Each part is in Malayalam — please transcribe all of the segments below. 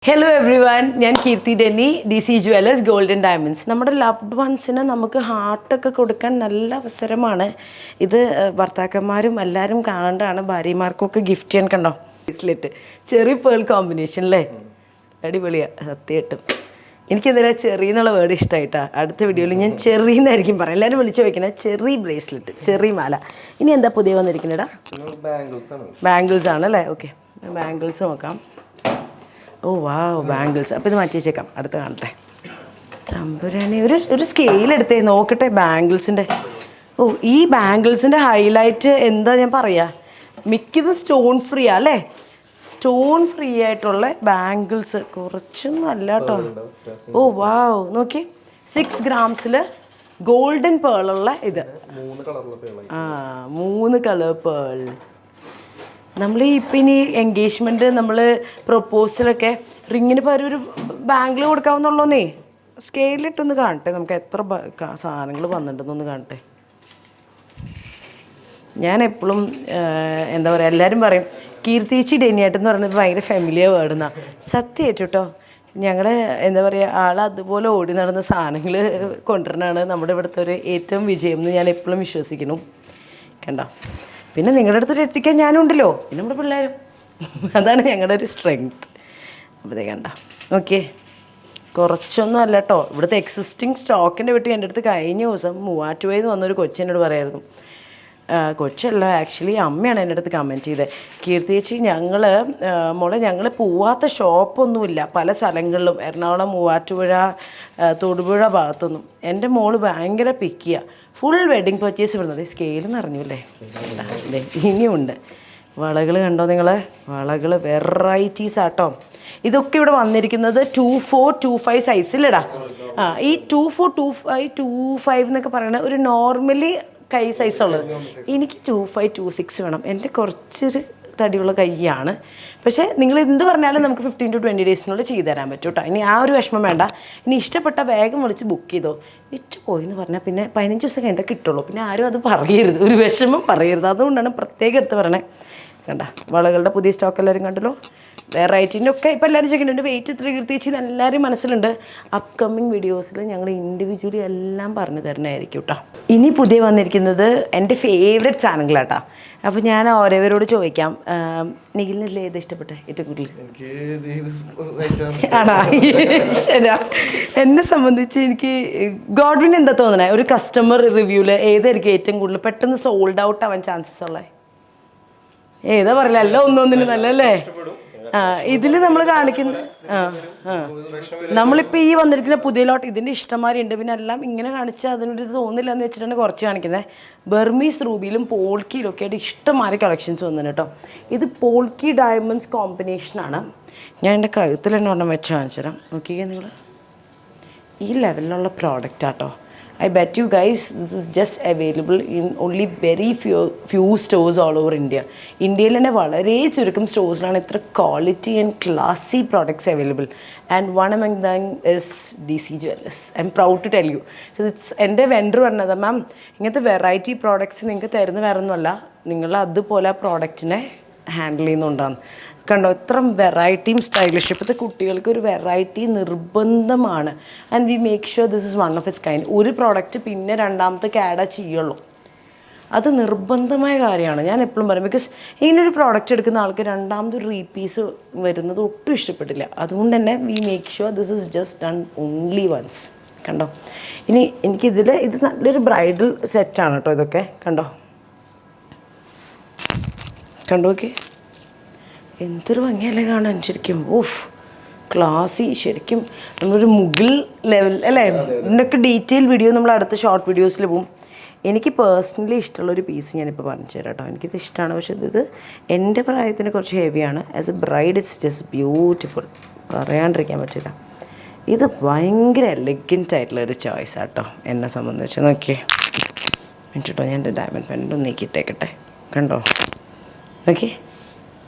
ഹലോ എവ്രി വൺ, ഞാൻ Keerthi Denny, DC jewellers gold and diamonds. നമ്മുടെ ലവ്ഡ് വൺസിന് നമുക്ക് ഹാർട്ടൊക്കെ കൊടുക്കാൻ നല്ല അവസരമാണ് ഇത്. ഭർത്താക്കന്മാരും എല്ലാവരും കാണേണ്ടതാണ്. ഭാര്യമാർക്കൊക്കെ ഗിഫ്റ്റ് ചെയ്യാൻ. കണ്ടോ ബ്രേസ്ലെറ്റ്, ചെറി പേൾ കോമ്പിനേഷൻ അല്ലേ, അടിപൊളിയാണ് സത്യമായിട്ടും. എനിക്കെന്തിനാ ചെറി എന്നുള്ള വേർഡ് ഇഷ്ടമായിട്ടാ. അടുത്ത വീഡിയോയിൽ ഞാൻ ചെറി എന്നായിരിക്കും പറയാം. എല്ലാവരും വിളിച്ചു വയ്ക്കണേ ചെറി ബ്രേസ്ലെറ്റ്, ചെറി മാല. ഇനി എന്താ പുതിയ വന്നിരിക്കുന്നേടാ? ബാംഗിൾസ് ആണ് അല്ലേ? ഓക്കെ, ബാംഗിൾസ് നോക്കാം. ഓ വാവ്, ബാംഗിൾസ്. അപ്പോൾ ഇത് മാറ്റി വെച്ചേക്കാം, അടുത്ത് കാണട്ടെ. തമ്പുരാനെ, ഒരു സ്കെയിൽ എടുത്തേ നോക്കട്ടെ ബാംഗിൾസിൻ്റെ. ഓ, ഈ ബാംഗിൾസിൻ്റെ ഹൈലൈറ്റ് എന്താ ഞാൻ പറയാ, മിക്കതും സ്റ്റോൺ ഫ്രീ അല്ലേ? സ്റ്റോൺ ഫ്രീ ആയിട്ടുള്ള ബാംഗിൾസ്, കുറച്ചൊന്നും അല്ല കേട്ടോ. ഓ വാവ്, നോക്കി 6 grams ഗോൾഡൻ പേളുള്ള ഇത്. 3 കളർ പേൾ. നമ്മൾ ഇപ്പം ഇനി എൻഗേജ്മെൻറ്റ്, നമ്മൾ പ്രൊപ്പോസലൊക്കെ റിങ്ങിന് പകരം ഒരു ബാങ്കിൽ കൊടുക്കാവുന്നുള്ളൂന്നേ. സ്കെയിലിട്ടൊന്ന് കാണട്ടെ, നമുക്ക് എത്ര സാധനങ്ങൾ വന്നിട്ടുണ്ടെന്നൊന്ന് കാണട്ടെ. ഞാൻ എപ്പോഴും എന്താ പറയുക, എല്ലാവരും പറയും കീർത്തിച്ചി ഡെന്നിയായിട്ടെന്ന് പറയുന്നത് ഭയങ്കര ഫെമിലിയർ വേർഡെന്നാണ്. സത്യമായിട്ട് കേട്ടോ. ഞങ്ങളുടെ എന്താ പറയുക, അതുപോലെ ഓടി നടന്ന സാധനങ്ങൾ കൊണ്ടുവരണതാണ് നമ്മുടെ ഇവിടുത്തെ ഒരു ഏറ്റവും വിജയം എന്ന് ഞാൻ എപ്പോഴും വിശ്വസിക്കുന്നു. കണ്ടോ, പിന്നെ നിങ്ങളുടെ അടുത്തൊരു എത്തിക്കാൻ ഞാനും ഉണ്ടല്ലോ, പിന്നെ നമ്മുടെ പിള്ളേരും. അതാണ് ഞങ്ങളുടെ ഒരു സ്ട്രെങ്ത്. അപ്പോൾ കണ്ട, ഓക്കെ, കുറച്ചൊന്നും അല്ല കേട്ടോ. ഇവിടുത്തെ എക്സിസ്റ്റിംഗ് സ്റ്റോക്കിൻ്റെ വീട്ടിൽ എൻ്റെ അടുത്ത് കഴിഞ്ഞ ദിവസം മൂവാറ്റുപുഴയിൽ നിന്ന് വന്നൊരു കൊച്ചിനോട് പറയായിരുന്നു. കൊച്ചല്ല, ആക്ച്വലി അമ്മയാണ് എൻ്റെ അടുത്ത് കമൻറ്റ് ചെയ്തത്. കീർത്തി ചേച്ചി, ഞങ്ങൾ പോവാത്ത ഷോപ്പൊന്നുമില്ല പല സ്ഥലങ്ങളിലും, എറണാകുളം, മൂവാറ്റുപുഴ, തൊടുപുഴ ഭാഗത്തൊന്നും. എൻ്റെ മോള് ഭയങ്കര പിക്കിയ, ഫുൾ വെഡ്ഡിങ് പർച്ചേസ് വരുന്നത്. സ്കെയിലെന്ന് അറിഞ്ഞൂല്ലേ? അതെ, ഇനിയുണ്ട്. വളകൾ കണ്ടോ നിങ്ങൾ? വളകൾ വെറൈറ്റീസ് ആട്ടോ. ഇതൊക്കെ ഇവിടെ വന്നിരിക്കുന്നത് 24, 25 സൈസിലിടാം. ഈ 24, 25, 25 എന്നൊക്കെ പറയുന്നത് ഒരു നോർമലി കൈ സൈസുള്ളത്. എനിക്ക് 25, 26 വേണം. എൻ്റെ കുറച്ചൊരു തടിയുള്ള കൈയാണ്. പക്ഷേ നിങ്ങൾ എന്ത് പറഞ്ഞാലും നമുക്ക് 15 to 20 ഡേയ്സിനുള്ളിൽ ചെയ്തു തരാൻ പറ്റും കേട്ടോ. ഇനി ആ ഒരു വിഷമം വേണ്ട. ഇനി ഇഷ്ടപ്പെട്ട വേഗം വിളിച്ച് ബുക്ക് ചെയ്തോ. വിറ്റ് പോയി എന്ന് പറഞ്ഞാൽ പിന്നെ 15 ദിവസം കഴിഞ്ഞിട്ട് കിട്ടുള്ളൂ. പിന്നെ ആരും അത് പറയരുത്, ഒരു വിഷമം പറയരുത്. അതുകൊണ്ടാണ് പ്രത്യേകം എടുത്ത് പറയണേ. കണ്ട, വളകളുടെ പുതിയ സ്റ്റോക്ക് എല്ലാവരും കണ്ടല്ലോ. വെറൈറ്റീൻ്റെ ഒക്കെ ഇപ്പോൾ എല്ലാവരും ചോദിക്കുന്നുണ്ട് വെയിറ്റ് എത്ര കീർത്തിച്ച് എല്ലാവരും മനസ്സിലുണ്ട്. അപ്കമ്മിങ് വീഡിയോസിൽ ഞങ്ങൾ ഇൻഡിവിജ്വലി എല്ലാം പറഞ്ഞു തരണമായിരിക്കും കേട്ടോ. ഇനി പുതിയ വന്നിരിക്കുന്നത് എൻ്റെ ഫേവറേറ്റ് സാധനങ്ങളാട്ടോ. അപ്പോൾ ഞാൻ ഓരോരുത്തരോട് ചോദിക്കാം, നിഖിലിനല്ലേ ഏത് ഇഷ്ടപ്പെട്ടെ ഏറ്റവും കൂടുതൽ? ആണോ? ശരിയാ. എന്നെ സംബന്ധിച്ച് എനിക്ക് ഗോഡ്വിൻ എന്താ തോന്നണേ, ഒരു കസ്റ്റമർ റിവ്യൂവിൽ ഏതായിരിക്കും ഏറ്റവും കൂടുതൽ പെട്ടെന്ന് സോൾഡ് ഔട്ട് ആവാൻ ചാൻസസ് ഉള്ളത്? ഏതാ പറയില്ല, എല്ലാം ഒന്നൊന്നിന് നല്ലല്ലേ? ഇതിൽ നമ്മൾ കാണിക്കുന്ന നമ്മളിപ്പോൾ ഈ വന്നിരിക്കുന്ന പുതിയ ലോട്ട് ഇതിൻ്റെ ഇഷ്ടംമാരി ഉണ്ട്. പിന്നെ എല്ലാം ഇങ്ങനെ കാണിച്ചാൽ അതിനൊരു തോന്നില്ല എന്ന് വെച്ചിട്ടാണ് കുറച്ച് കാണിക്കുന്നത്. ബർമീസ് റൂബിയിലും പോൾക്കിയിലും ഒക്കെ ആയിട്ട് ഇഷ്ടംമാരി കളക്ഷൻസ് വന്നിട്ടുണ്ട് കേട്ടോ. ഇത് പോൾക്കി ഡയമണ്ട്സ് കോമ്പിനേഷനാണ്. ഞാൻ എൻ്റെ കഴുത്തിൽ തന്നെ ഒരെണ്ണം വെച്ച് കാണിച്ചു തരാം. നോക്കിക്കേ നിങ്ങൾ, ഈ ലെവലിലുള്ള പ്രോഡക്റ്റാട്ടോ. I bet you guys this is just available in only very few stores all over India. ഇന്ത്യയിൽ തന്നെ വളരെ ചുരുക്കം സ്റ്റോഴ്സിലാണ് ഇത്ര quality and classy products available. And one among them is DC jewellers. I'm proud to tell you. എൻ്റെ വെൻഡർ പറഞ്ഞത്, മാം ഇങ്ങനത്തെ വെറൈറ്റി പ്രോഡക്ട്സ് നിങ്ങൾക്ക് തരുന്ന വേറെ ഒന്നുമല്ല, നിങ്ങൾ അതുപോലെ ആ പ്രോഡക്റ്റിനെ ഹാൻഡിൽ ചെയ്യുന്നുണ്ടാകും. കണ്ടോ, ഇത്ര വെറൈറ്റിയും സ്റ്റൈലിഷ്. ഇപ്പോഴത്തെ കുട്ടികൾക്ക് ഒരു വെറൈറ്റി നിർബന്ധമാണ്. And we make sure this is one of its kind. ഒരു പ്രോഡക്റ്റ് പിന്നെ രണ്ടാമത്തെ ആഡ് ചെയ്യുള്ളൂ, അത് നിർബന്ധമായ കാര്യമാണ്. ഞാൻ എപ്പോഴും പറയും, ബിക്കോസ് ഇങ്ങനൊരു പ്രോഡക്റ്റ് എടുക്കുന്ന ആൾക്ക് രണ്ടാമതൊരു റീപീസ് വരുന്നത് ഒട്ടും ഇഷ്ടപ്പെട്ടില്ല. അതുകൊണ്ട് തന്നെ we make sure this is just done only once. കണ്ടോ, ഇനി എനിക്കിതിൽ ഇത് നല്ലൊരു ബ്രൈഡൽ സെറ്റാണ് കേട്ടോ. ഇതൊക്കെ കണ്ടോ, കണ്ടോ, ഓക്കെ, എന്തൊരു ഭംഗിയല്ലേ കാണാൻ ശരിക്കും. ഓഫ്, ക്ലാസി ശരിക്കും. നമ്മളൊരു മുഗിൾ ലെവൽ അല്ലേ? ഇതിൻ്റെയൊക്കെ ഡീറ്റെയിൽ വീഡിയോ നമ്മൾ അടുത്ത ഷോർട്ട് വീഡിയോസിൽ പോവും. എനിക്ക് പേഴ്സണലി ഇഷ്ടമുള്ളൊരു പീസ് ഞാനിപ്പോൾ പറഞ്ഞു തരാം കേട്ടോ. എനിക്കിത് ഇഷ്ടമാണ്, പക്ഷേ ഇത് എൻ്റെ പ്രായത്തിന് കുറച്ച് ഹെവിയാണ്. As a bride it's just beautiful, പറയാണ്ടിരിക്കാൻ പറ്റില്ല. ഇത് ഭയങ്കര എലഗൻ്റ് ആയിട്ടുള്ളൊരു ചോയ്സാണ് കേട്ടോ എന്നെ സംബന്ധിച്ച്. നോക്കിയേ കേട്ടോ, ഞാൻ എൻ്റെ ഡയമണ്ട് പെൻഡ് ഒന്ന് നീക്കിയിട്ടേക്കട്ടെ. കണ്ടോ, ഓക്കെ,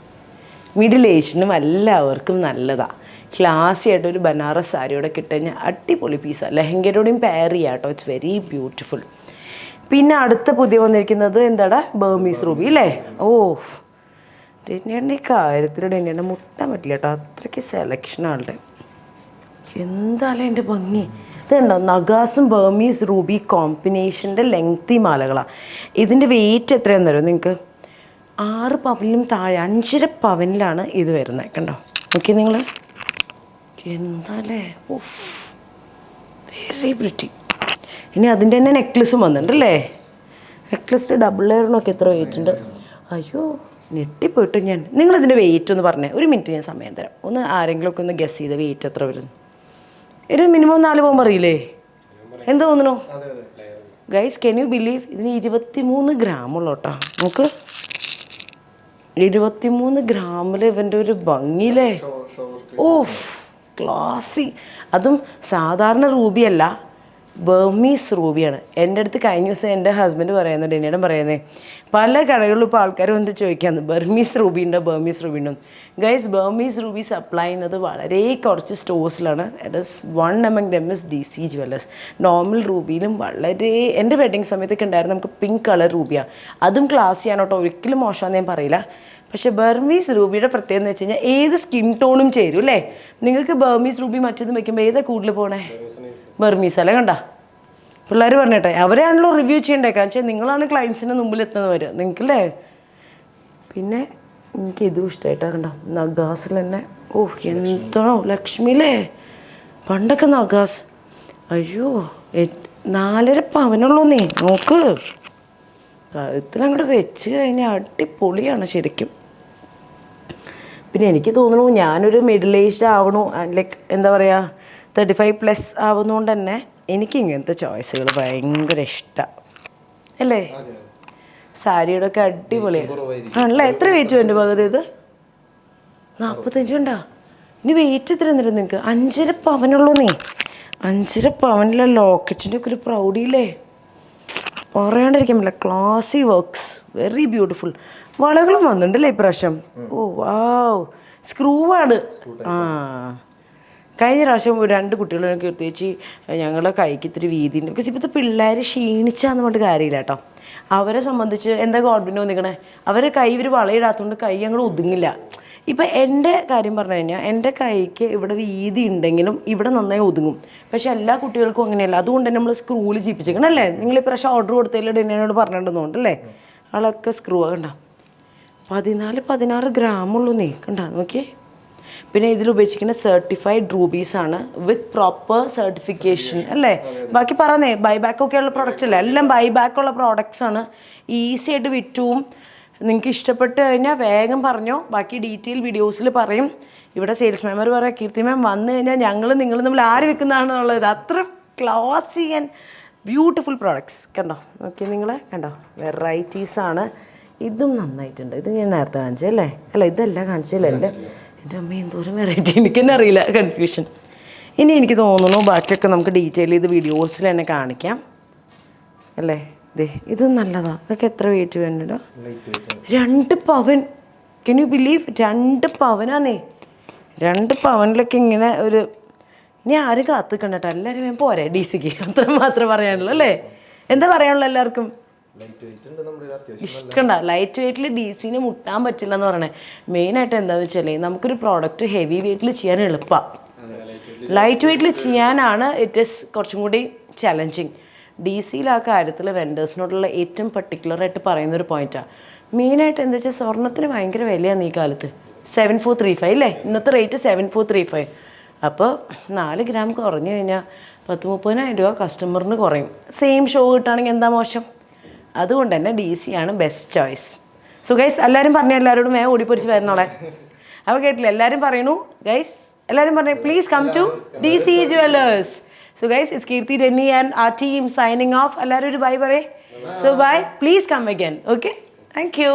മിഡിൽ ഏജിനും എല്ലാവർക്കും നല്ലതാണ്. ക്ലാസി ആയിട്ടൊരു ബനാറസ് സാരിയോടെ കിട്ടുകഴിഞ്ഞാൽ അടിപൊളി പീസാണ്. ലെഹങ്കയോടെയും പെയർ ചെയ്യാം കേട്ടോ. It's very beautiful. പിന്നെ അടുത്ത പുതിയ വന്നിരിക്കുന്നത് എന്താടാ, ബർമീസ് റൂബി അല്ലേ? ഓ, ഡെന്നിയുടെ ഈ കാര്യത്തിൽ ഡെന്നിയുടെ മുട്ടാൻ പറ്റില്ല കേട്ടോ, അത്രയ്ക്ക് സെലക്ഷൻ ആളുടെ. എന്തായാലും എൻ്റെ ഭംഗി ഇതുണ്ടോ, നഗാസും ബർമീസ് റൂബി കോമ്പിനേഷൻ്റെ ലെങ്തി മാലകളാണ്. ഇതിൻ്റെ വെയിറ്റ് എത്രയാണെന്ന് തരുമോ നിങ്ങൾക്ക്? 6 പവനിലും താഴെ, 5.5 പവനിലാണ് ഇത് വരുന്നത്. കണ്ടോ നോക്കി നിങ്ങൾ, എന്താല്ലേ, വെരി പ്രിറ്റി. ഇനി അതിൻ്റെ തന്നെ നെക്ലസും വന്നിട്ടുണ്ടല്ലേ. നെക്ലസിൻ്റെ ഡബിൾ ലെയറിനൊക്കെ എത്ര വെയിറ്റ് ഉണ്ട്? അയ്യോ ഞെട്ടിപ്പോയിട്ടു ഞാൻ. നിങ്ങളിതിൻ്റെ വെയിറ്റ് ഒന്ന് പറഞ്ഞേ, ഒരു മിനിറ്റ് ഞാൻ സമയം തരാം. ഒന്ന് ആരെങ്കിലുമൊക്കെ ഒന്ന് ഗസ് ചെയ്ത് വെയിറ്റ് എത്ര വരുന്നു. ഒരു മിനിമം 4 പവൻ അറിയില്ലേ? എന്ത് തോന്നണോ ഗൈസ്? കെൻ യു ബിലീവ് ഇതിന് 23 ഗ്രാമുള്ളൂ കേട്ടോ. നമുക്ക് 23 ഗ്രാമിൽ ഇവൻ്റെ ഒരു ഭംഗിയില്ലേ, ഓ ക്ലാസി. അതും സാധാരണ റൂബിയല്ല, ബർമീസ് റൂബിയാണ്. എൻ്റെ അടുത്ത് കഴിഞ്ഞ ദിവസം എൻ്റെ ഹസ്ബൻഡ് പറയുന്നത്, എന്നോടും പറയുന്നത്, പല കടകളിലും ഇപ്പോൾ ആൾക്കാർ വന്നിട്ട് ചോദിക്കാന്ന് ബർമീസ് റൂബി ഉണ്ടോ, ബർമീസ് റൂബി ഉണ്ടോ. ഗൈസ്, ബർമീസ് റൂബി സപ്ലൈ ചെയ്യുന്നത് വളരെ കുറച്ച് സ്റ്റോഴ്സിലാണ്. It is one among them is DC jewellers. Normal റൂബിയിലും വളരെ, എൻ്റെ വെഡിങ് സമയത്തൊക്കെ ഉണ്ടായിരുന്നു നമുക്ക് പിങ്ക് കളർ റൂബിയാണ്, അതും ക്ലാസ്സിയാണ് കേട്ടോ, ഒരിക്കലും മോശമാണെന്ന് ഞാൻ പറയില്ല. പക്ഷേ ബർമീസ് റൂബിയുടെ പ്രത്യേകത എന്ന് വെച്ച് കഴിഞ്ഞാൽ ഏത് സ്കിൻ ടോണും ചേരും അല്ലേ. നിങ്ങൾക്ക് ബർമീസ് റൂബി മറ്റേത് വയ്ക്കുമ്പോൾ ഏതാ കൂടുതൽ പോകണേ? ബർമീസ് അല്ലേ. കണ്ട പിള്ളേർ പറഞ്ഞേട്ടെ, അവരെയാണല്ലോ റിവ്യൂ ചെയ്യണ്ടേ, കാരണം വെച്ചാൽ നിങ്ങളാണ് ക്ലയൻസിൻ്റെ മുമ്പിൽ എത്തുന്നവർ, നിങ്ങൾക്കല്ലേ. പിന്നെ എനിക്ക് ഇതും ഇഷ്ടമായിട്ടാണ്. കണ്ടോ നഗാസിൽ തന്നെ, ഓ എന്താണോ ലക്ഷ്മിയിലേ. പണ്ടൊക്കെ നഗാസ് അയ്യോ 4.5 പവനുള്ളൂ. നീ നോക്ക്, കഴുത്തിലങ്ങോട്ട് വെച്ച് കഴിഞ്ഞാൽ അടിപൊളിയാണ് ശരിക്കും. പിന്നെ എനിക്ക് തോന്നുന്നു ഞാനൊരു മിഡിൽ ഏജ്ഡ് ആവണു, ലൈക്ക് എന്താ പറയുക 35+ ആവുന്നതുകൊണ്ട് തന്നെ എനിക്ക് ഇങ്ങനത്തെ ചോയ്സുകൾ ഭയങ്കര ഇഷ്ടമാണ് അല്ലേ. സാരിയുടെ ഒക്കെ അടിപൊളിയാണ് ആണല്ലേ. എത്ര വെയിറ്റ് വേണ്ട പകുതി? ഇത് 45 ഉണ്ടോ? ഇനി വെയിറ്റ് എത്ര തന്നിരുന്നു നിങ്ങൾക്ക്? 5.5 പവനുള്ളൂ. നീ 5.5 പവനിലെ ലോക്കറ്റിൻ്റെ ഒക്കെ ഒരു പ്രൗഡിയില്ലേ, പറയാണ്ടിരിക്കാൻ പറ്റില്ല. ക്ലാസി വർക്ക്സ്, വെരി ബ്യൂട്ടിഫുൾ. വളകളും വന്നിട്ടുണ്ടല്ലേ ഇപ്രാവശ്യം. ഓ വാവ്, സ്ക്രൂ ആണ്. ആ കഴിഞ്ഞ പ്രാവശ്യം 2 കുട്ടികൾ കീർത്തിച്ച് ഞങ്ങളുടെ കൈക്ക് ഇത്തിരി വീതിയുണ്ട്. ബിക്കോസ് ഇപ്പോഴത്തെ പിള്ളേർ ക്ഷീണിച്ചാന്ന് പറഞ്ഞിട്ട് കാര്യമില്ല കേട്ടോ. അവരെ സംബന്ധിച്ച് എന്താ ഗവൺമെൻറ് ഒന്നിക്കണേ, അവരെ കൈ ഇവർ വളയിടാത്തതുകൊണ്ട് കൈ അങ്ങോട്ട് ഒതുങ്ങില്ല. ഇപ്പം എൻ്റെ കാര്യം പറഞ്ഞു കഴിഞ്ഞാൽ എൻ്റെ കൈക്ക് ഇവിടെ വീതി ഉണ്ടെങ്കിലും ഇവിടെ നന്നായി ഒതുങ്ങും. പക്ഷെ എല്ലാ കുട്ടികൾക്കും അങ്ങനെയല്ല. അതുകൊണ്ട് തന്നെ നമ്മൾ സ്ക്രൂവിൽ ചെയ്യിപ്പിച്ചേക്കണം അല്ലേ. നിങ്ങൾ ഈ പ്രാവശ്യം ഓർഡർ കൊടുത്തതിൽ എന്നോട് പറഞ്ഞിട്ടുണ്ടല്ലേ, ആളൊക്കെ സ്ക്രൂ കണ്ട 14-16 ഗ്രാമുള്ളൂ. നീ കണ്ട നോക്കിയേ. പിന്നെ ഇതിൽ ഉപയോഗിച്ചിരിക്കുന്ന സർട്ടിഫൈഡ് റൂബീസാണ് വിത്ത് പ്രോപ്പർ സർട്ടിഫിക്കേഷൻ അല്ലേ. ബാക്കി പറഞ്ഞേ ബൈബാക്ക് ഒക്കെ ഉള്ള പ്രോഡക്റ്റ് അല്ലേ, എല്ലാം ബൈബാക്കുള്ള പ്രോഡക്റ്റ്സ് ആണ്. ഈസി ആയിട്ട് വിറ്റും. നിങ്ങൾക്ക് ഇഷ്ടപ്പെട്ട് കഴിഞ്ഞാൽ വേഗം പറഞ്ഞോ, ബാക്കി ഡീറ്റെയിൽ വീഡിയോസിൽ പറയും. ഇവിടെ സെയിൽസ് മാമർ പറയാം, കീർത്തി മാം വന്നു കഴിഞ്ഞാൽ നിങ്ങൾ തമ്മിൽ ആര് വെക്കുന്നതാണെന്നുള്ളത്. അത്ര ക്ലാസി ആൻഡ് ബ്യൂട്ടിഫുൾ പ്രോഡക്ട്സ്. കണ്ടോ നോക്കി നിങ്ങൾ, കണ്ടോ വെറൈറ്റീസാണ്. ഇതും നന്നായിട്ടുണ്ട്. ഇത് ഞാൻ നേരത്തെ കാണിച്ചല്ലേ, അല്ല ഇതല്ല കാണിച്ചല്ലേ. എൻ്റെ അമ്മ എന്തോരം വെറൈറ്റി, എനിക്ക് തന്നെ അറിയില്ല, കൺഫ്യൂഷൻ. ഇനി എനിക്ക് തോന്നുന്നു ബാക്കിയൊക്കെ നമുക്ക് ഡീറ്റെയിൽ ചെയ്ത് വീഡിയോസിൽ തന്നെ കാണിക്കാം അല്ലേ. ഇത് നല്ലതാണ്. ഇതൊക്കെ എത്ര വെയിറ്റ് വേണ്ടോ? 2 പവൻ. Can you believe? 2 പവനാന്നേ. 2 പവനിലൊക്കെ ഇങ്ങനെ ഒരു, ഇനി ആരും കാത്തിക്കണ്ട കേട്ടോ, എല്ലാവരും വേഗം പോരെ DCക്ക്. അത്ര മാത്രമേ പറയാനുള്ളൂ അല്ലേ. എന്താ പറയാനുള്ളൂ എല്ലാവർക്കും? ഇഷ്ടണ്ട ലൈറ്റ് വെയിറ്റിൽ DCന് മുട്ടാൻ പറ്റില്ല എന്ന് പറയണേ. മെയിനായിട്ട് എന്താണെന്ന് വെച്ചാൽ നമുക്കൊരു പ്രോഡക്റ്റ് ഹെവി വെയിറ്റിൽ ചെയ്യാൻ എളുപ്പമാണ്. ലൈറ്റ് വെയിറ്റിൽ ചെയ്യാനാണ് ഇറ്റ് ഈസ് കുറച്ചും കൂടി ചലഞ്ചിങ്. DCയിൽ ആ കാര്യത്തിൽ വെൻഡേഴ്സിനോടുള്ള ഏറ്റവും പർട്ടിക്കുലറായിട്ട് പറയുന്നൊരു പോയിന്റാണ്. മെയിനായിട്ട് എന്താ വെച്ചാൽ സ്വർണ്ണത്തിന് ഭയങ്കര വിലയാണ് ഈ കാലത്ത്. 7435 അല്ലേ ഇന്നത്തെ റേറ്റ്? 7435. അപ്പോൾ 4 ഗ്രാം കുറഞ്ഞു കഴിഞ്ഞാൽ 10-30,000 രൂപ കസ്റ്റമറിന് കുറയും. സെയിം ഷോ കിട്ടുകയാണെങ്കിൽ എന്താ മോശം. അതുകൊണ്ട് തന്നെ DC ആണ് ബെസ്റ്റ് ചോയ്സ്. സോ ഗൈസ് എല്ലാവരും പറഞ്ഞ എല്ലാവരോടും ഓടിപ്പൊരിച്ച് വരുന്നോളെ. അപ്പോൾ കേട്ടില്ല, എല്ലാവരും പറയണു ഗൈസ്, എല്ലാവരും പറഞ്ഞു please come to DC jewellers. So guys, it's Kirti, Denny and our team signing off. Allaru bye bye. So bye. Please come again. Okay? Thank you.